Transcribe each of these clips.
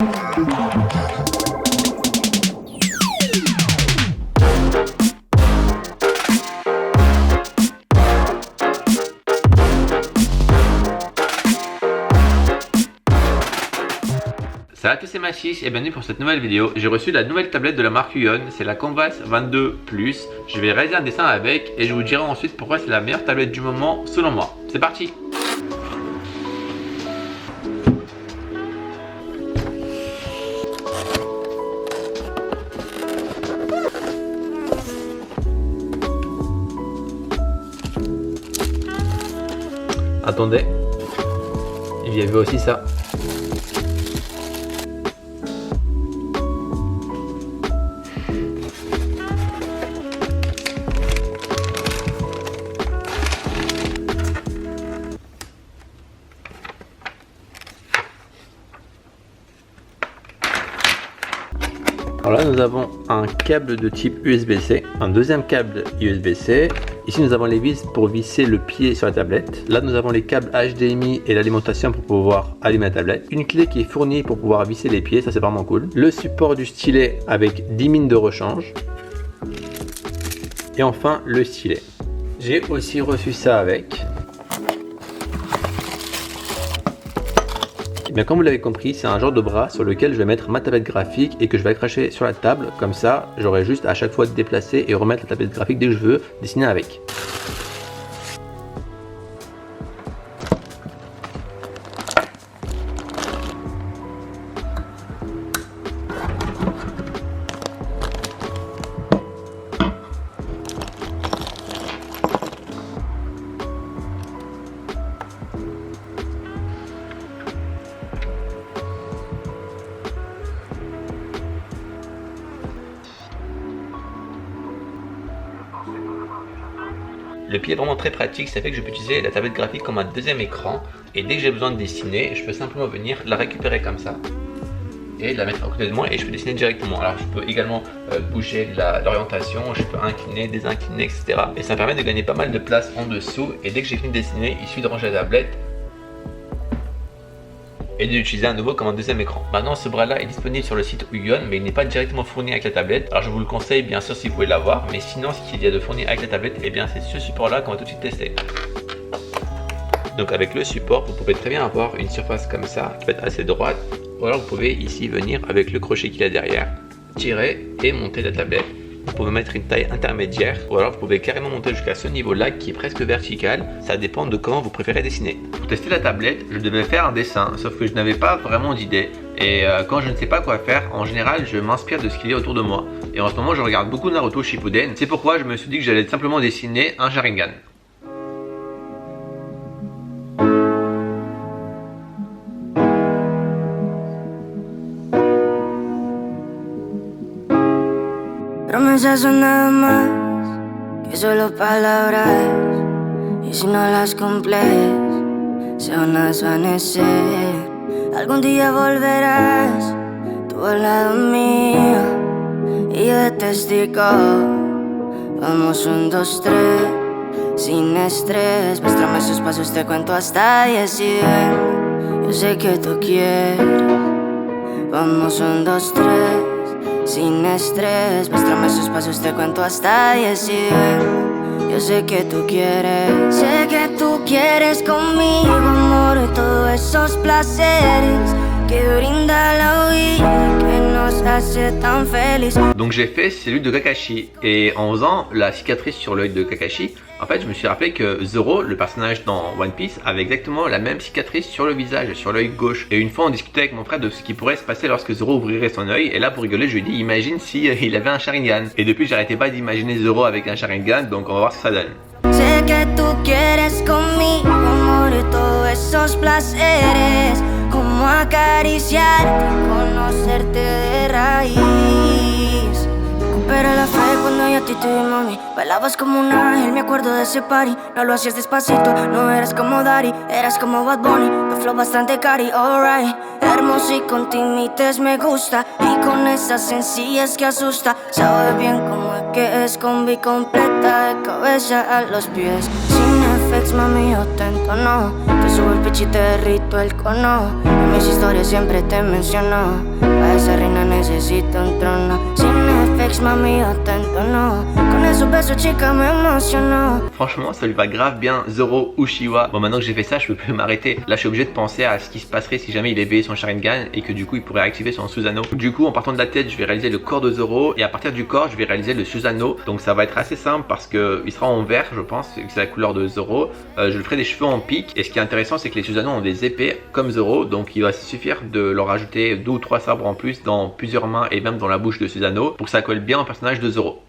Salut à tous, c'est Machiche et bienvenue pour cette nouvelle vidéo. J'ai reçu la nouvelle tablette de la marque Huion, c'est la Canvas 22 Plus. Je vais réaliser un dessin avec et je vous dirai ensuite pourquoi c'est la meilleure tablette du moment selon moi. C'est parti! Attendez, il y avait aussi ça. Alors là nous avons un câble de type USB-C, un deuxième câble USB-C. Ici nous avons les vis pour visser le pied sur la tablette. Là nous avons les câbles HDMI et l'alimentation pour pouvoir allumer la tablette. Une clé qui est fournie pour pouvoir visser les pieds, ça c'est vraiment cool. Le support du stylet avec 10 mines de rechange. Et enfin le stylet. J'ai aussi reçu ça avec. Bien, comme vous l'avez compris, c'est un genre de bras sur lequel je vais mettre ma tablette graphique et que je vais accrocher sur la table. Comme ça, j'aurai juste à chaque fois de déplacer et remettre la tablette graphique dès que je veux dessiner avec. Le pied est vraiment très pratique, ça fait que je peux utiliser la tablette graphique comme un deuxième écran et dès que j'ai besoin de dessiner, je peux simplement venir la récupérer comme ça et la mettre à côté de moi et je peux dessiner directement. Alors je peux également bouger l'orientation, je peux incliner, désincliner, etc. Et ça me permet de gagner pas mal de place en dessous et dès que j'ai fini de dessiner, il suffit de ranger la tablette et de l'utiliser à nouveau comme un deuxième écran. Maintenant ce bras là est disponible sur le site Huion mais il n'est pas directement fourni avec la tablette. Alors je vous le conseille bien sûr si vous pouvez l'avoir, mais sinon ce qu'il y a de fourni avec la tablette, et bien c'est ce support là qu'on va tout de suite tester. Donc avec le support vous pouvez très bien avoir une surface comme ça qui va être assez droite, ou alors vous pouvez ici venir avec le crochet qu'il y a derrière, tirer et monter la tablette. Vous pouvez mettre une taille intermédiaire ou alors vous pouvez carrément monter jusqu'à ce niveau là qui est presque vertical. Ça dépend de comment vous préférez dessiner. Pour tester la tablette, je devais faire un dessin, sauf que je n'avais pas vraiment d'idée. Et quand je ne sais pas quoi faire, en général je m'inspire de ce qu'il y a autour de moi. Et en ce moment je regarde beaucoup Naruto Shippuden. C'est pourquoi je me suis dit que j'allais simplement dessiner un Sharingan. Promesas son nada más que solo palabras, y si no las cumples se van a desvanecer. Algún día volverás tú al lado mío y yo de testigo. Vamos 1, 2, 3 sin estrés. Muéstrame esos pasos, te cuento hasta 10 y ven. Yo sé que tú quieres. Vamos 1, 2, 3 sin estrés, muéstrame esos pasos, te cuento hasta 10 y ven. Yo sé que tú quieres. Sé que tú quieres conmigo, amor, y todos esos placeres que brinda la vida, que nos hace tan feliz. Donc j'ai fait celui de Kakashi et en faisant la cicatrice sur l'œil de Kakashi, en fait je me suis rappelé que Zoro, le personnage dans One Piece, avait exactement la même cicatrice sur le visage, sur l'œil gauche. Et une fois on discutait avec mon frère de ce qui pourrait se passer lorsque Zoro ouvrirait son œil, et là pour rigoler je lui ai dit imagine si il avait un Sharingan. Et depuis j'arrêtais pas d'imaginer Zoro avec un Sharingan, donc on va voir ce que ça donne. Sé que tú quieres conmigo, amor, y todos esos placeres, como acariciarte, conocerte de raíz. Recupera la fe cuando yo a ti te vi, mami. Bailabas como un ángel, me acuerdo de ese party. No lo hacías despacito, no eras como Daddy, eras como Bad Bunny, tu flow bastante cari, alright. Hermoso y con timites me gusta, y con esas sencillas que asusta. Sabe bien cómo es que es combi completa, de cabeza a los pies. Sin effects, mami, yo te entono. Te subo el pichi y te derrito el cono. En mis historias siempre te menciono. Pa' esa reina necesito un trono. Sin FX, mami, yo te entono. Con esos besos, chica, me emociono. Franchement, ça lui va grave bien, Zoro Uchiwa. Bon, maintenant que j'ai fait ça, je peux plus m'arrêter. Là, je suis obligé de penser à ce qui se passerait si jamais il éveillait son Sharingan et que du coup, il pourrait activer son Susanoo. Du coup, en partant de la tête, je vais réaliser le corps de Zoro et à partir du corps, je vais réaliser le Susanoo. Donc, ça va être assez simple parce que il sera en vert, je pense, vu que c'est la couleur de Zoro. Je lui ferai des cheveux en pique. Et ce qui est intéressant, c'est que les Susanoo ont des épées comme Zoro. Donc, il va suffire de leur rajouter 2 ou 3 sabres en plus dans plusieurs mains et même dans la bouche de Susanoo pour que ça colle bien au personnage de Zoro.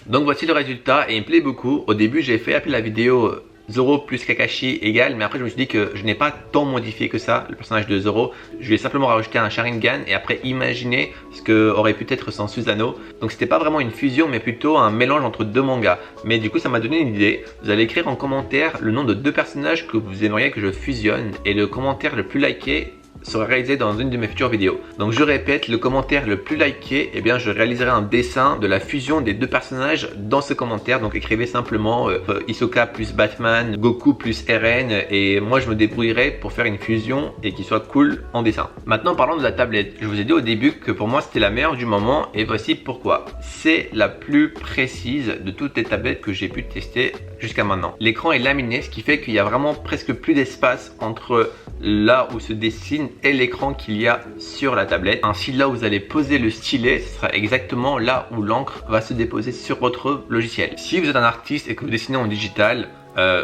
Donc voici le résultat et il me plaît beaucoup. Au début j'ai fait appeler la vidéo Zoro plus Kakashi égale, mais après je me suis dit que je n'ai pas tant modifié que ça le personnage de Zoro. Je lui ai simplement rajouté un Sharingan et après imaginer ce que aurait pu être son Susanoo. Donc c'était pas vraiment une fusion mais plutôt un mélange entre deux mangas. Mais du coup ça m'a donné une idée. Vous allez écrire en commentaire le nom de deux personnages que vous aimeriez que je fusionne et le commentaire le plus liké sera réalisé dans une de mes futures vidéos. Donc je répète, le commentaire le plus liké, eh bien je réaliserai un dessin de la fusion des deux personnages dans ce commentaire. Donc écrivez simplement Hisoka plus Batman, Goku plus Eren et moi je me débrouillerai pour faire une fusion et qui soit cool en dessin. Maintenant parlons de la tablette. Je vous ai dit au début que pour moi c'était la meilleure du moment et voici pourquoi. C'est la plus précise de toutes les tablettes que j'ai pu tester jusqu'à maintenant. L'écran est laminé, ce qui fait qu'il y a vraiment presque plus d'espace entre là où se dessine et l'écran qu'il y a sur la tablette. Ainsi là où vous allez poser le stylet, ce sera exactement là où l'encre va se déposer sur votre logiciel. Si vous êtes un artiste et que vous dessinez en digital,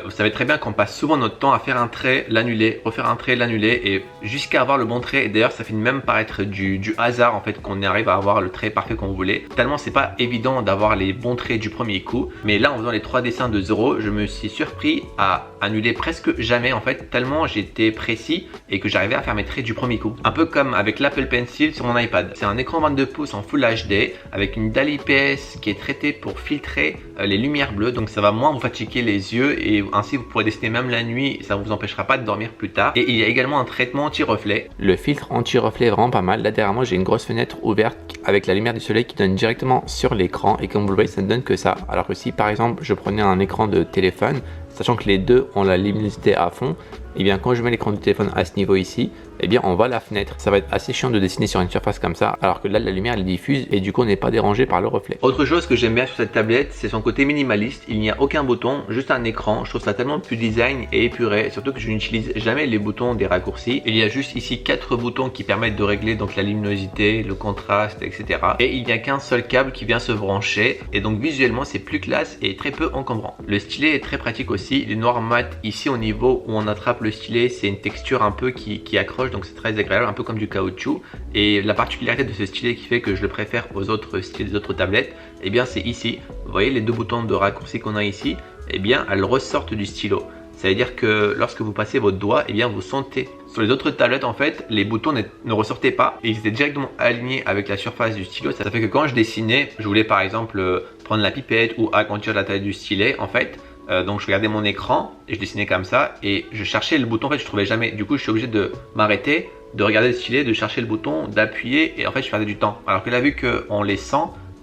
vous savez très bien qu'on passe souvent notre temps à faire un trait, l'annuler, refaire un trait, l'annuler et jusqu'à avoir le bon trait. Et d'ailleurs ça finit même par être du hasard en fait qu'on arrive à avoir le trait parfait qu'on voulait. Tellement c'est pas évident d'avoir les bons traits du premier coup. Mais là en faisant les 3 dessins de Zoro, je me suis surpris à annuler presque jamais en fait, tellement j'étais précis et que j'arrivais à faire mes traits du premier coup. Un peu comme avec l'Apple Pencil sur mon iPad. C'est un écran 22 pouces en Full HD avec une dalle IPS qui est traitée pour filtrer les lumières bleues. Donc ça va moins vous fatiguer les yeux et ainsi vous pourrez dessiner même la nuit, ça ne vous empêchera pas de dormir plus tard. Et il y a également un traitement anti-reflet. Le filtre anti-reflet est vraiment pas mal. Là derrière moi j'ai une grosse fenêtre ouverte avec la lumière du soleil qui donne directement sur l'écran et comme vous le voyez ça ne donne que ça. Alors que si par exemple je prenais un écran de téléphone, sachant que les deux ont la luminosité à fond, et bien quand je mets l'écran du téléphone à ce niveau ici, et bien on voit la fenêtre. Ça va être assez chiant de dessiner sur une surface comme ça, alors que là la lumière elle diffuse et du coup on n'est pas dérangé par le reflet. Autre chose que j'aime bien sur cette tablette, c'est son côté minimaliste. Il n'y a aucun bouton, juste un écran. Je trouve ça tellement plus design et épuré, surtout que je n'utilise jamais les boutons des raccourcis. Il y a juste ici 4 boutons qui permettent de régler donc la luminosité, le contraste, etc. Et il n'y a qu'un seul câble qui vient se brancher et donc visuellement c'est plus classe et très peu encombrant. Le stylet est très pratique aussi. Il est noir mat ici au niveau où on attrape le stylet, c'est une texture un peu qui accroche, donc c'est très agréable, un peu comme du caoutchouc. Et la particularité de ce stylet qui fait que je le préfère aux autres stylets des autres tablettes, et bien c'est ici. Vous voyez les deux boutons de raccourci qu'on a ici. eh bien elles ressortent du stylo. Ça veut dire que lorsque vous passez votre doigt, eh bien vous sentez. Sur les autres tablettes, en fait, les boutons ne ressortaient pas et ils étaient directement alignés avec la surface du stylo. Ça fait que quand je dessinais, je voulais par exemple prendre la pipette ou agrandir la taille du stylet, en fait. Donc je regardais mon écran et je dessinais comme ça et je cherchais le bouton, en fait je trouvais jamais. Du coup je suis obligé de m'arrêter, de regarder le stylet, de chercher le bouton, d'appuyer et en fait je perdais du temps. Alors que là, vu qu'on les sent,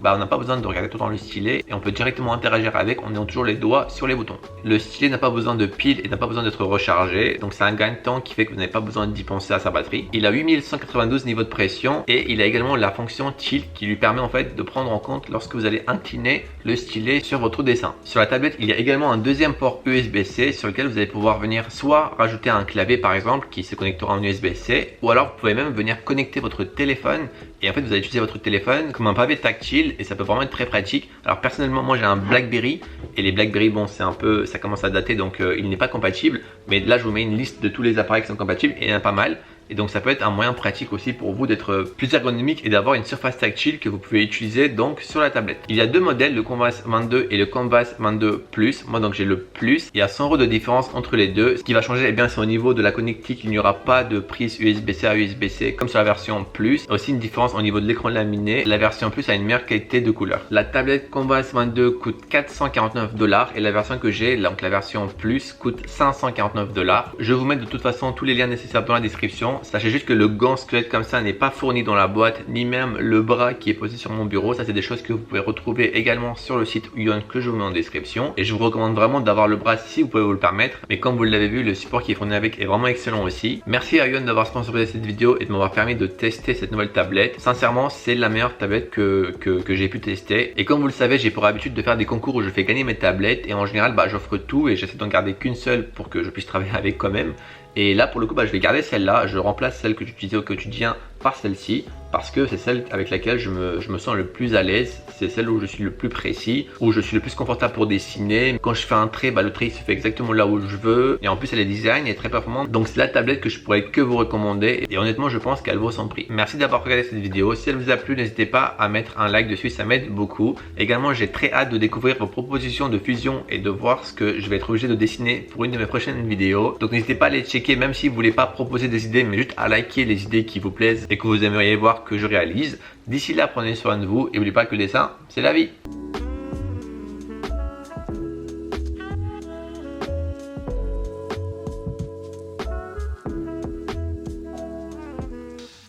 on n'a pas besoin de regarder tout le temps le stylet et on peut directement interagir avec en ayant toujours les doigts sur les boutons. Le stylet n'a pas besoin de pile et n'a pas besoin d'être rechargé, donc c'est un gain de temps qui fait que vous n'avez pas besoin d'y penser à sa batterie. Il a 8192 niveaux de pression et il a également la fonction tilt qui lui permet en fait de prendre en compte lorsque vous allez incliner le stylet sur votre dessin. Sur la tablette, il y a également un deuxième port USB-C sur lequel vous allez pouvoir venir soit rajouter un clavier par exemple qui se connectera en USB-C, ou alors vous pouvez même venir connecter votre téléphone et en fait vous allez utiliser votre téléphone comme un pavé tactile et ça peut vraiment être très pratique. Alors personnellement moi j'ai un BlackBerry et les BlackBerry bon c'est un peu, ça commence à dater donc il n'est pas compatible, mais là je vous mets une liste de tous les appareils qui sont compatibles et il y en a pas mal. Et donc ça peut être un moyen pratique aussi pour vous d'être plus ergonomique et d'avoir une surface tactile que vous pouvez utiliser donc sur la tablette. Il y a deux modèles, le Canvas 22 et le Canvas 22 Plus. Moi donc j'ai le Plus. Il y a 100 € de différence entre les deux. Ce qui va changer, eh bien c'est au niveau de la connectique. Il n'y aura pas de prise USB-C à USB-C comme sur la version Plus. Il y a aussi une différence au niveau de l'écran laminé. La version Plus a une meilleure qualité de couleur. La tablette Canvas 22 coûte 449 $ et la version que j'ai, donc la version Plus, coûte 549 $. Je vais vous mettre de toute façon tous les liens nécessaires dans la description. Sachez juste que le gant squelette comme ça n'est pas fourni dans la boîte, ni même le bras qui est posé sur mon bureau. Ça c'est des choses que vous pouvez retrouver également sur le site Huion que je vous mets en description. Et je vous recommande vraiment d'avoir le bras si vous pouvez vous le permettre. Mais comme vous l'avez vu, le support qui est fourni avec est vraiment excellent aussi. Merci à Huion d'avoir sponsorisé cette vidéo et de m'avoir permis de tester cette nouvelle tablette. Sincèrement, c'est la meilleure tablette que j'ai pu tester. Et comme vous le savez, j'ai pour habitude de faire des concours où je fais gagner mes tablettes. Et en général, j'offre tout et j'essaie d'en garder qu'une seule pour que je puisse travailler avec quand même. Et là pour le coup je vais garder celle-là, je remplace celle que j'utilisais au quotidien par celle-ci parce que c'est celle avec laquelle je me sens le plus à l'aise, c'est celle où je suis le plus précis, où je suis le plus confortable pour dessiner. Quand je fais un trait, le trait il se fait exactement là où je veux et en plus elle est design et très performante, donc c'est la tablette que je pourrais que vous recommander et honnêtement je pense qu'elle vaut son prix. Merci d'avoir regardé cette vidéo, si elle vous a plu n'hésitez pas à mettre un like dessus, ça m'aide beaucoup. Également j'ai très hâte de découvrir vos propositions de fusion et de voir ce que je vais être obligé de dessiner pour une de mes prochaines vidéos, donc n'hésitez pas à les checker même si vous voulez pas proposer des idées mais juste à liker les idées qui vous plaisent et que vous aimeriez voir que je réalise. D'ici là, prenez soin de vous et n'oubliez pas que le dessin, c'est la vie.